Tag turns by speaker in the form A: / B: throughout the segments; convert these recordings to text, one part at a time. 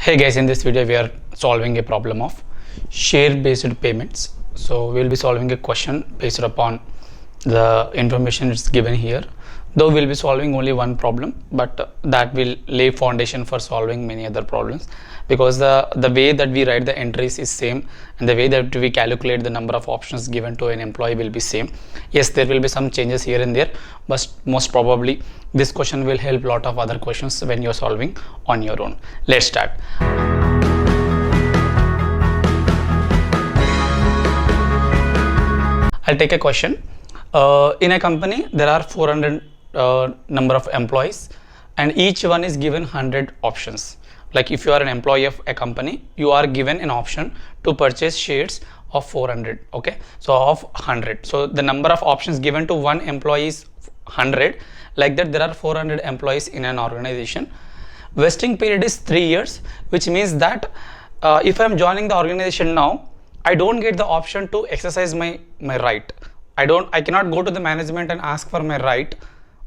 A: Hey guys, in this video we are solving a problem of share based payments. So we will be solving a question based upon the information it's given here. Though we'll be solving only one problem, but that will lay foundation for solving many other problems, because the way that we write the entries is same, and the way that we calculate the number of options given to an employee will be same. Yes, there will be some changes here and there, but most probably this question will help lot of other questions when you're solving on your own. Let's start. I'll take a question. In a company there are 400 number of employees, and each one is given 100 options. Like if you are an employee of a company, you are given an option to purchase shares of 400. Okay, so of 100, so the number of options given to one employee is 100. Like that, there are 400 employees in an organization. Vesting period is 3 years, which means that if I am joining the organization now, I don't get the option to exercise my right. I cannot go to the management and ask for my right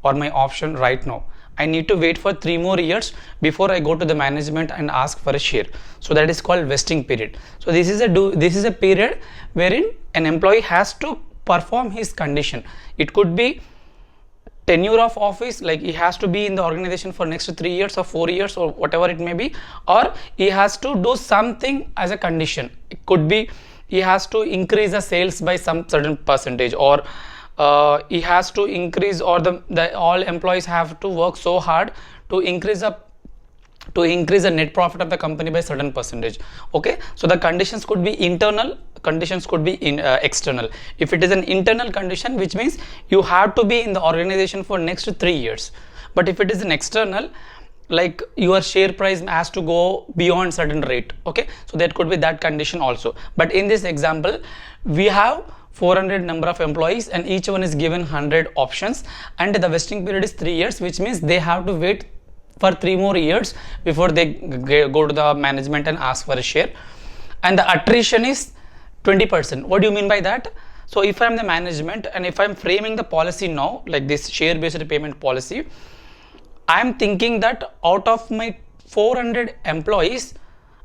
A: or my option right now. I need to wait for 3 more years before I go to the management and ask for a share. So that is called vesting period. So this is a period wherein an employee has to perform his condition. It could be tenure of office, like he has to be in the organization for next 3 years or 4 years or whatever it may be, or he has to do something as a condition. It could be he has to increase the sales by some certain percentage, or he has to increase, or the all employees have to work so hard to increase the net profit of the company by certain percentage. Okay, so the conditions could be internal, conditions could be external. If it is an internal condition, which means you have to be in the organization for next 3 years. But if it is an external, like your share price has to go beyond certain rate. Okay, so that could be that condition also. But in this example, we have 400 number of employees and each one is given 100 options, and the vesting period is 3 years, which means they have to wait for 3 more years before they go to the management and ask for a share. And the attrition is 20%. What do you mean by that? So if I'm the management and if I'm framing the policy now, like this share based payment policy, I'm thinking that out of my 400 employees,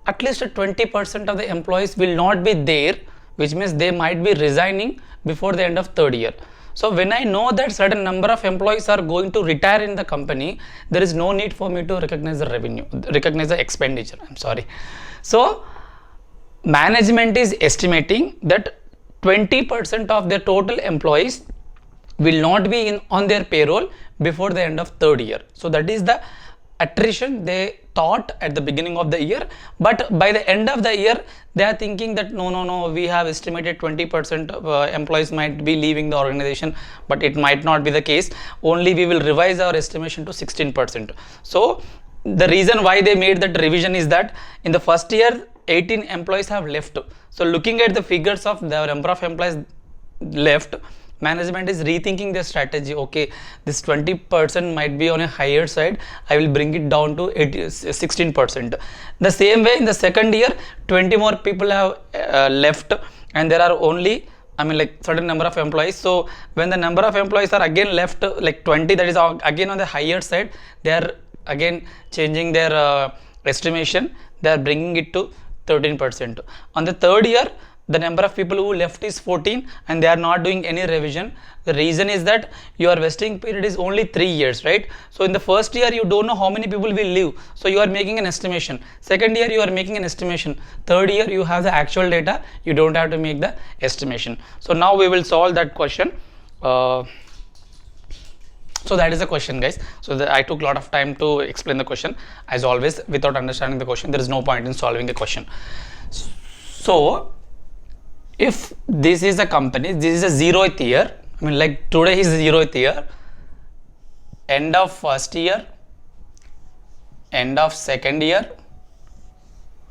A: at least 20% of the employees will not be there, which means they might be resigning before the end of 3rd year. So when I know that certain number of employees are going to retire in the company, there is no need for me to recognize the expenditure. I'm sorry. So management is estimating that 20% of their total employees will not be on their payroll before the end of 3rd year. So that is the attrition they thought at the beginning of the year, but by the end of the year they are thinking that no, we have estimated 20% of employees might be leaving the organization, but it might not be the case. Only we will revise our estimation to 16%. So the reason why they made that revision is that in the first year 18 employees have left. So looking at the figures of the number of employees left, management is rethinking their strategy. Okay, this 20% might be on a higher side, I will bring it down to 16%. The same way in the second year 20 more people have left, and there are only like certain number of employees. So when the number of employees are again left, like 20, that is again on the higher side, they are again changing their estimation, they are bringing it to 13%. On the 3rd year, the number of people who left is 14 and they are not doing any revision. The reason is that your vesting period is only 3 years, right? So in the first year you don't know how many people will leave, so you are making an estimation. Second year you are making an estimation. 3rd year you have the actual data, you don't have to make the estimation. So now we will solve that question. So that is the question, guys. So I took a lot of time to explain the question. As always, without understanding the question, there is no point in solving the question. So if this is a company, this is a 0th year, like today is 0th year, end of first year, end of second year,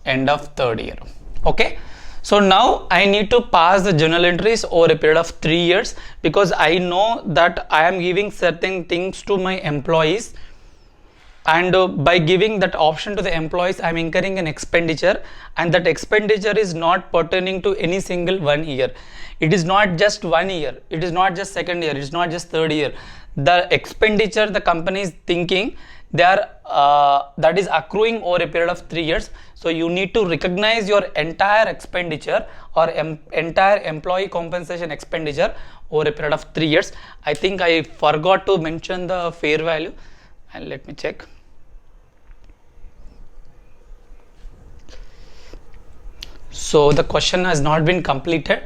A: end of 3rd year. Okay, so now I need to pass the journal entries over a period of 3 years, because I know that I am giving certain things to my employees, and by giving that option to the employees, I am incurring an expenditure, and that expenditure is not pertaining to any single 1 year. It is not just 1 year, it is not just second year, it is not just 3rd year. The expenditure the company is thinking, they are that is accruing over a period of 3 years. So you need to recognize your entire expenditure or entire employee compensation expenditure over a period of 3 years. I think I forgot to mention the fair value, and let me check. So the question has not been completed.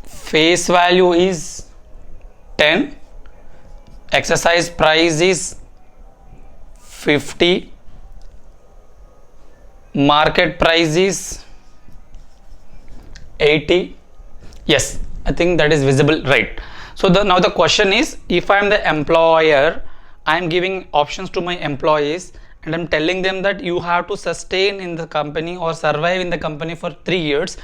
A: Face value is 10, exercise price is 50, market price is 80. Yes, I think that is visible, right? So now the question is, if I am the employer, I am giving options to my employees and I'm telling them that you have to sustain in the company or survive in the company for 3 years,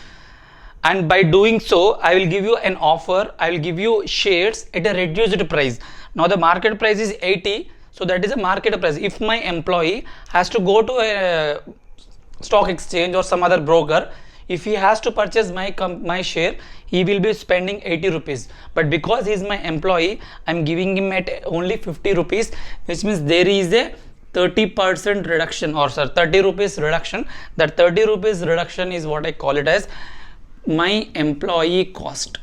A: and by doing so I will give you an offer, I will give you shares at a reduced price. Now the market price is 80, so that is a market price. If my employee has to go to a stock exchange or some other broker, if he has to purchase my share, he will be spending 80 rupees, but because he is my employee, I am giving him at only 50 rupees, which means there is a 30% reduction, or 30 rupees reduction. That 30 rupees reduction is what I call it as my employee cost.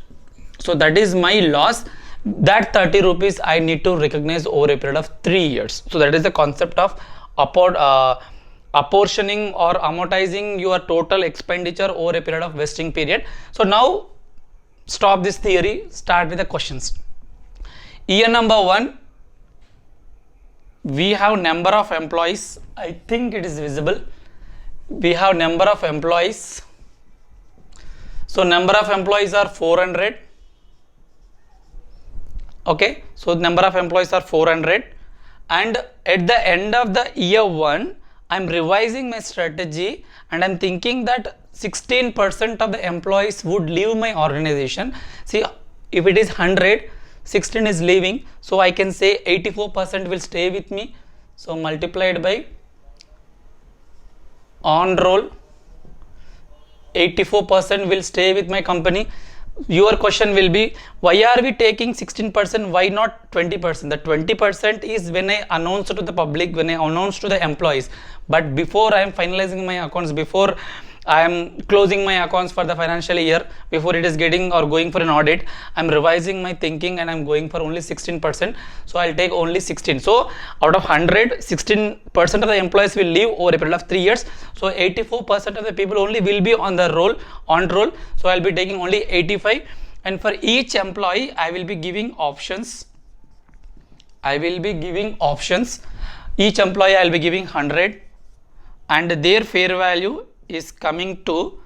A: So that is my loss. That 30 rupees I need to recognize over a period of 3 years. So that is the concept of apportioning or amortizing your total expenditure over a period of vesting period. So now stop this theory, start with the questions. Year number 1, we have number of employees. I think it is visible. We have number of employees. So number of employees are 400. Okay, so number of employees are 400, and at the end of the year 1, I am revising my strategy and I am thinking that 16% of the employees would leave my organization. See, if it is 100, 16 is leaving, so I can say 84% will stay with me. So multiplied by on roll, 84% will stay with my company. Your question will be, why are we taking 16%, why not 20%? The 20% is when I announce to the public, when I announce to the employees, but before I am finalizing my accounts, before I am closing my accounts for the financial year, before it is getting or going for an audit, I am revising my thinking and I am going for only 16%. So I will take only 16. So out of 100, 16% of the employees will leave over a period of 3 years. So 84% of the people only will be on the roll, on roll. So I will be taking only 85. And for each employee, I will be giving options. I will be giving options. Each employee I will be giving 100, and their fair value is coming to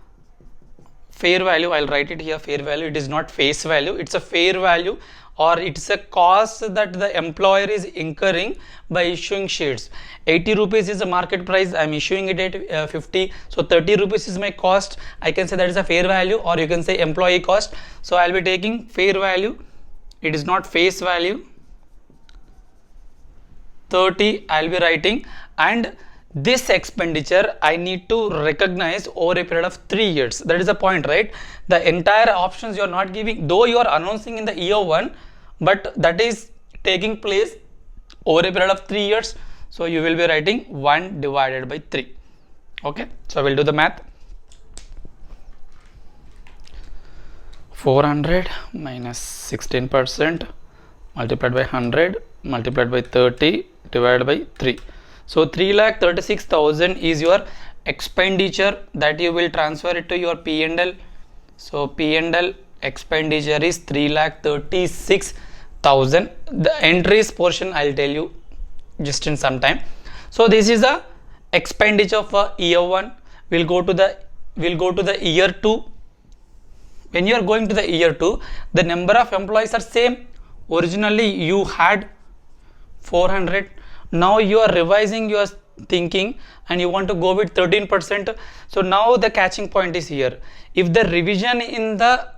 A: fair value. I'll write it here, fair value. It is not face value, it's a fair value, or it's a cost that the employer is incurring by issuing shares. 80 rupees is the market price, I'm issuing it at 50. So 30 rupees is my cost. I can say that is a fair value, or you can say employee cost. So I'll be taking fair value, it is not face value. 30 I'll be writing, and this expenditure I need to recognize over a period of 3 years. That is the point, right? The entire options you are not giving, though you are announcing in the year 1, but that is taking place over a period of 3 years. So you will be writing 1 divided by 3. Okay, so I will do the math. 400 minus 16% multiplied by 100 multiplied by 30 divided by 3. So 3,36,000 is your expenditure that you will transfer it to your P&L. So P&L expenditure is 3,36,000. The entries portion I'll tell you just in some time. So this is the expenditure for year 1. We'll go to the year 2. When you are going to the year 2, the number of employees are same. Originally you had 400. Now you are revising your thinking and you want to go with 13%. So now the catching point is here. If the revision in the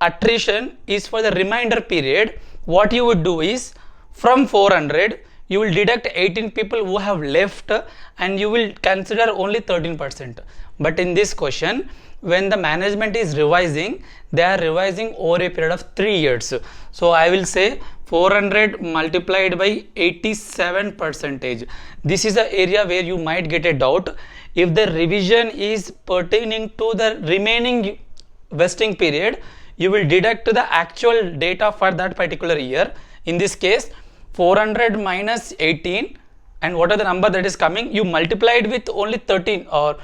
A: attrition is for the remainder period, what you would do is from 400 you will deduct 18 people who have left and you will consider only 13%. But in this question, when the management is revising, they are revising over a period of 3 years. So I will say 400 multiplied by 87%. This is the area where you might get a doubt. If the revision is pertaining to the remaining vesting period, you will deduct the actual data for that particular year. In this case, 400 minus 18, and what are the number that is coming, you multiplied with only 13, or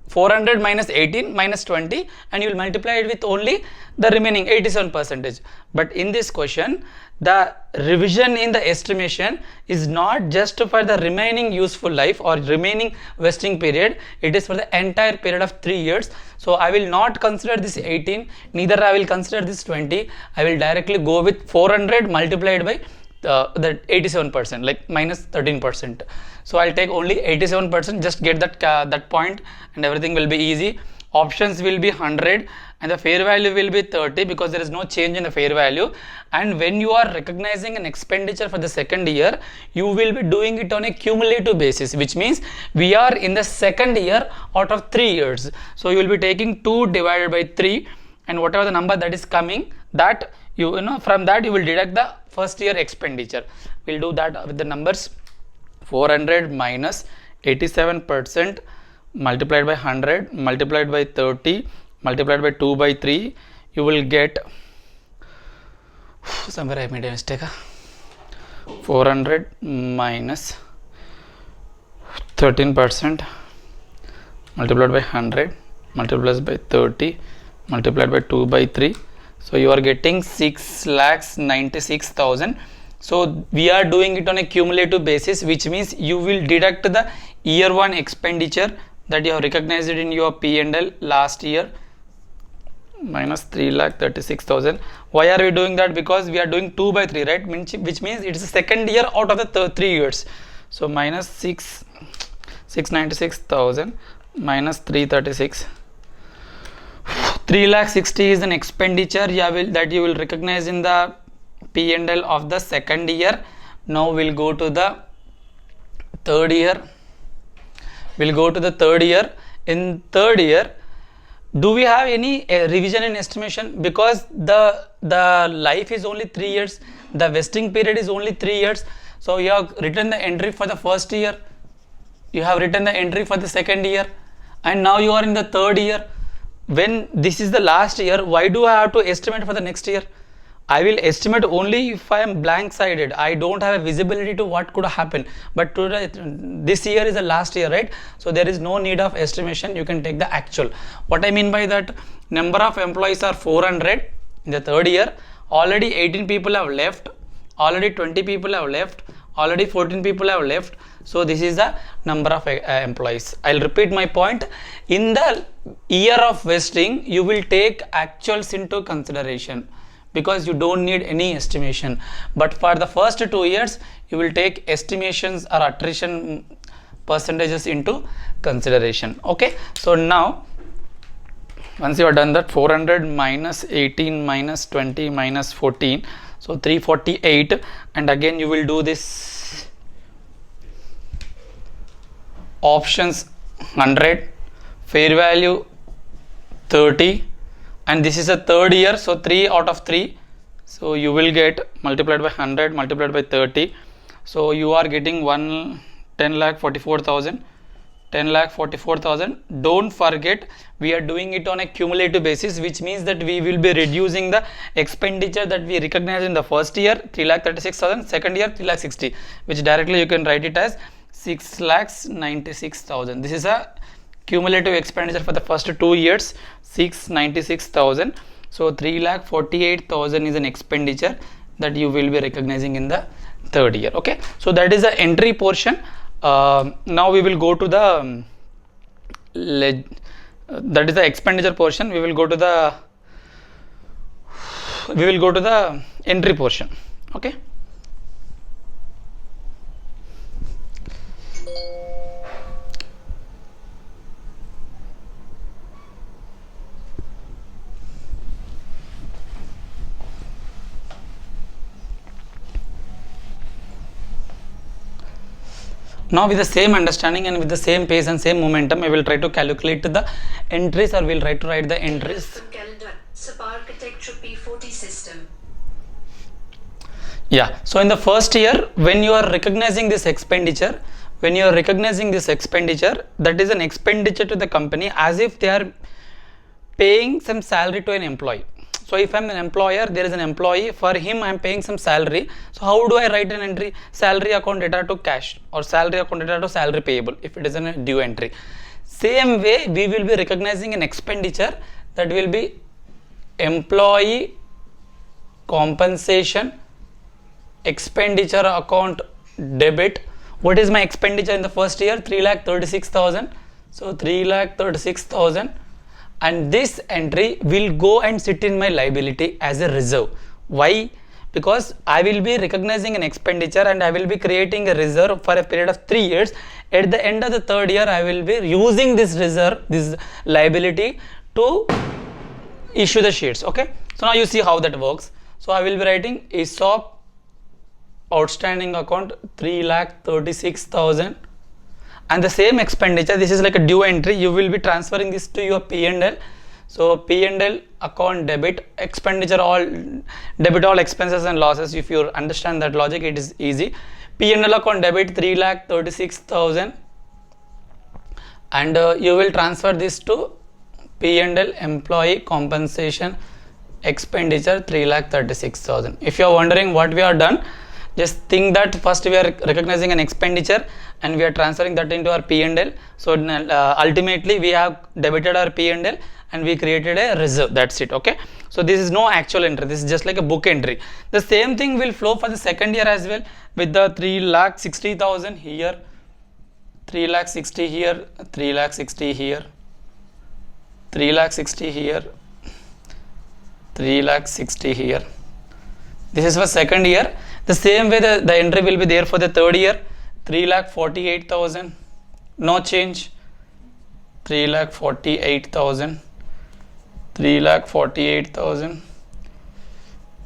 A: 400 minus 18 minus 20, and you will multiply it with only the remaining 87%. But in this question, the revision in the estimation is not just for the remaining useful life or remaining vesting period, it is for the entire period of 3 years. So I will not consider this 18, neither I will consider this 20. I will directly go with 400 multiplied by the 87%, like minus 13%. So I'll take only 87%. Just get that point, and everything will be easy. Options will be 100 and the fair value will be 30 because there is no change in the fair value. And when you are recognizing an expenditure for the second year, you will be doing it on a cumulative basis, which means we are in the second year out of 3 years. So you will be taking 2 divided by 3, and whatever the number that is coming, that you know from that you will deduct the first year expenditure. We'll do that with the numbers. 400 minus 87% multiplied by 100 multiplied by 30 multiplied by 2 by 3, you will get, somewhere I made a mistake, 400 minus 13% multiplied by 100 multiplied by 30 multiplied by 2 by 3. So you are getting 6,96,000. So we are doing it on a cumulative basis, which means you will deduct the year 1 expenditure that you have recognized it in your P&L last year, minus 3,36,000. Why are we doing that? Because we are doing 2 by 3, right? Which means it is the second year out of the 3 years. So minus 696,000 minus 336. 3,60,000 is an expenditure that you will recognize in the P&L of the second year. Now we'll go to the third year. In third year, do we have any revision in estimation? Because the life is only 3 years, the vesting period is only 3 years. So you have written the entry for the first year, you have written the entry for the second year, and now you are in the third year. When this is the last year, why do I have to estimate for the next year? I will estimate only if I am blank sided. I don't have a visibility to what could happen. But today, this year is the last year, right? So there is no need of estimation. You can take the actual. What I mean by that, number of employees are 400 in the third year. Already 18 people have left. Already 20 people have left. Already 14 people have left. So this is the number of employees. I'll repeat my point. In the year of vesting, you will take actuals into consideration, because you don't need any estimation. But for the first 2 years, you will take estimations or attrition percentages into consideration. Okay, so now once you have done that, 400 minus 18 minus 20 minus 14, so 348, and again you will do this options 100, fair value 30, and this is a third year, so 3 out of 3, so you will get multiplied by 100 multiplied by 30, so you are getting 10,44,000. Don't forget, we are doing it on a cumulative basis, which means that we will be reducing the expenditure that we recognize in the first year, 3,36,000, second year 3,60,000, which directly you can write it as 6,96,000. This is a cumulative expenditure for the first 2 years, 6,96,000. So 3,48,000 is an expenditure that you will be recognizing in the third year. Okay, so that is the entry portion. Now we will go to the that is the expenditure portion. We will go to the entry portion. Okay. Now with the same understanding and with the same pace and same momentum, I will try to calculate the entries, or we'll try to write the entries.
B: From calendar, SAP architecture P40 system.
A: Yeah, so in the first year, when you are recognizing this expenditure, that is an expenditure to the company, as if they are paying some salary to an employee. So if I'm an employer, there is an employee, for him I am paying some salary. So how do I write an entry? Salary account data to cash, or salary account data to salary payable, if it is a due entry. Same way, we will be recognizing an expenditure, that will be employee compensation expenditure account debit. What is my expenditure in the first year? 3,36,000. So 3,36,000, and this entry will go and sit in my liability as a reserve. Why? Because I will be recognizing an expenditure and I will be creating a reserve for a period of 3 years. At the end of the third year, I will be using this reserve, this liability, to issue the shares. Okay, so now you see how that works. So I will be writing ESOP outstanding account 3,36,000, and the same expenditure, this is like a due entry, you will be transferring this to your P&L. So P&L account debit, expenditure all, debit all expenses and losses. If you understand that logic, it is easy. P&L account debit 3,36,000, and you will transfer this to P&L employee compensation expenditure 3,36,000. If you are wondering what we are done, just think that first we are recognizing an expenditure and we are transferring that into our P&L. So ultimately we have debited our P&L and we created a reserve. That's it. Okay, so this is no actual entry, this is just like a book entry. The same thing will flow for the second year as well, with the 3,60,000 here, 3,60,000 here, 3,60,000 here, 3,60,000 here, 3,60,000 here. This is for second year. The same way the entry will be there for the third year. 3,48,000, no change. 3,48,000, 3,48,000,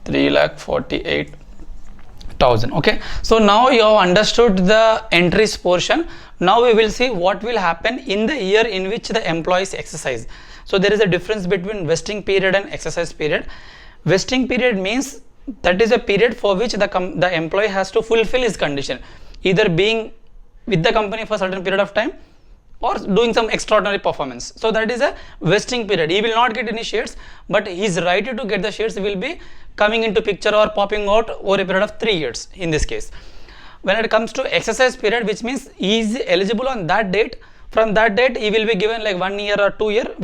A: 3,48,000. Okay, so now you have understood the entries portion. Now we will see what will happen in the year in which the employees exercise. So there is a difference between vesting period and exercise period. Vesting period means that is a period for which the employee has to fulfill his condition, either being with the company for a certain period of time or doing some extraordinary performance. So that is a vesting period. He will not get any shares, but his right to get the shares will be coming into picture or popping out over a period of 3 years in this case. When it comes to exercise period, which means he is eligible on that date, from that date he will be given like 1 year or 2 year,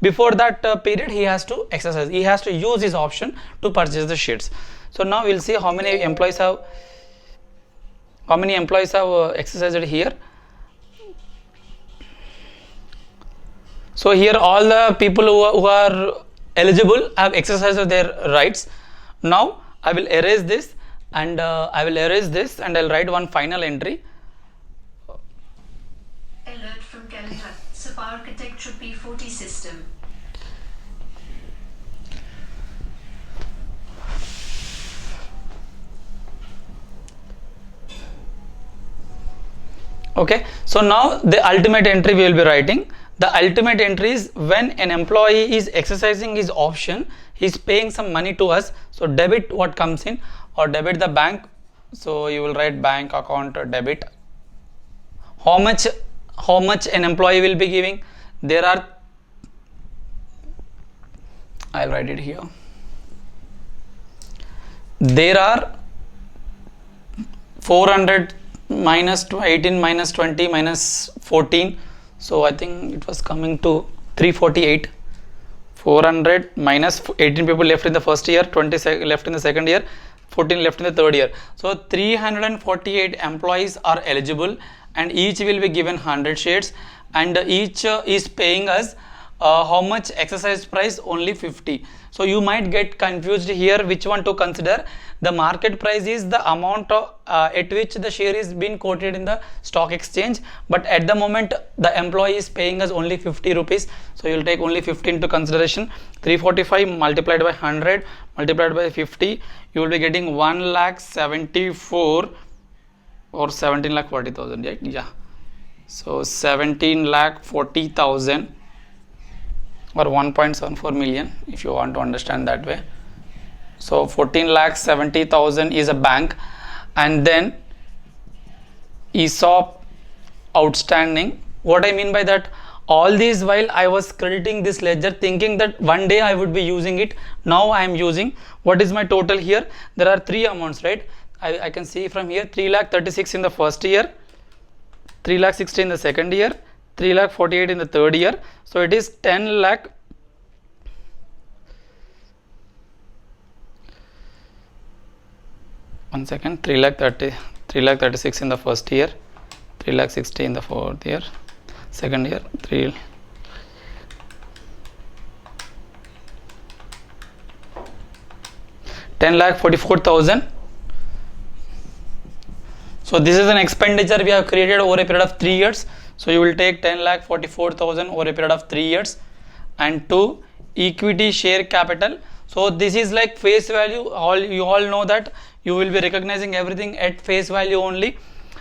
A: before that period he has to exercise, he has to use his option to purchase the shares. So now we'll see how many employees have exercised here. So here all the people who are eligible have exercised their rights. Now I will erase this and I'll write one final entry.
B: Alert from calendar, SAP architecture P40 system.
A: Okay, so now the ultimate entry we will be writing. The ultimate entry is when an employee is exercising his option, he is paying some money to us. So debit what comes in, or debit the bank. So you will write bank account debit. How much an employee will be giving? I'll write it here. There are 400 minus 18 minus 20 minus 14. So I think it was coming to 348. 400 minus 18 people left in the first year, 20 left in the second year, 14 left in the third year. So 348 employees are eligible and each will be given 100 shares, and each is paying us how much exercise price? Only 50. So you might get confused here which one to consider. The market price is the amount at which the share is being quoted in the stock exchange, but at the moment the employee is paying us only 50 rupees. So you will take only 50 into consideration. 345 multiplied by 100 multiplied by 50, you will be getting 1,74,000 or 17,40,000, right? Yeah, so 17,40,000 or 1.74 million if you want to understand that way. So 14,70,000 is a bank, and then ESOP outstanding. What I mean by that, all these while I was crediting this ledger thinking that one day I would be using it. Now I am using. What is my total here? There are three amounts, right? I can see from here 3,36,000 in the first year, 3,60,000 in the second year, 3,48,000 in the third year. So it is 10 lakh. One second, 3,36,000 in the first year, 3,60,000 in the fourth year, second year, 10,44,000. So this is an expenditure we have created over a period of 3 years. So you will take 10,44,000 over a period of 3 years. And 2, equity share capital. So this is like face value. You all know that you will be recognizing everything at face value only.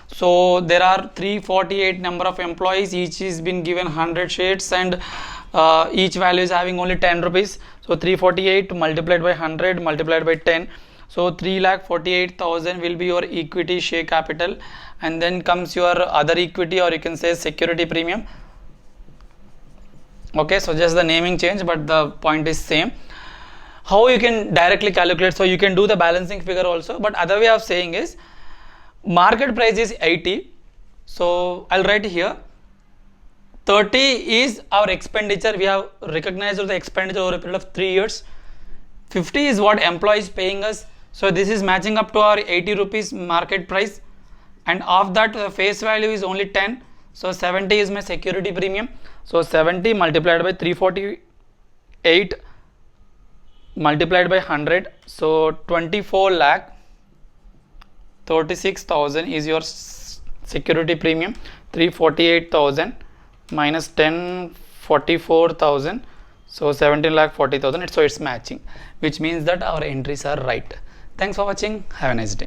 A: So there are 348 number of employees, each is been given 100 shares, and each value is having only 10 rupees. So 348 multiplied by 100 multiplied by 10. So 3,48,000 will be your equity share capital, and then comes your other equity, or you can say security premium. Okay, so just the naming change, but the point is same. How you can directly calculate? So you can do the balancing figure also, but other way of saying is market price is 80. So I'll write here 30 is our expenditure. We have recognized the expenditure over a period of 3 years. 50 is what employee is paying us. So this is matching up to our 80 rupees market price, and of that the face value is only 10. So 70 is my security premium. So 70 multiplied by 348 multiplied by 100. So 24,36,000 is your security premium. 348,000 minus 10,44,000. So 17,40,000. So it's matching, which means that our entries are right. Thanks for watching. Have a nice day.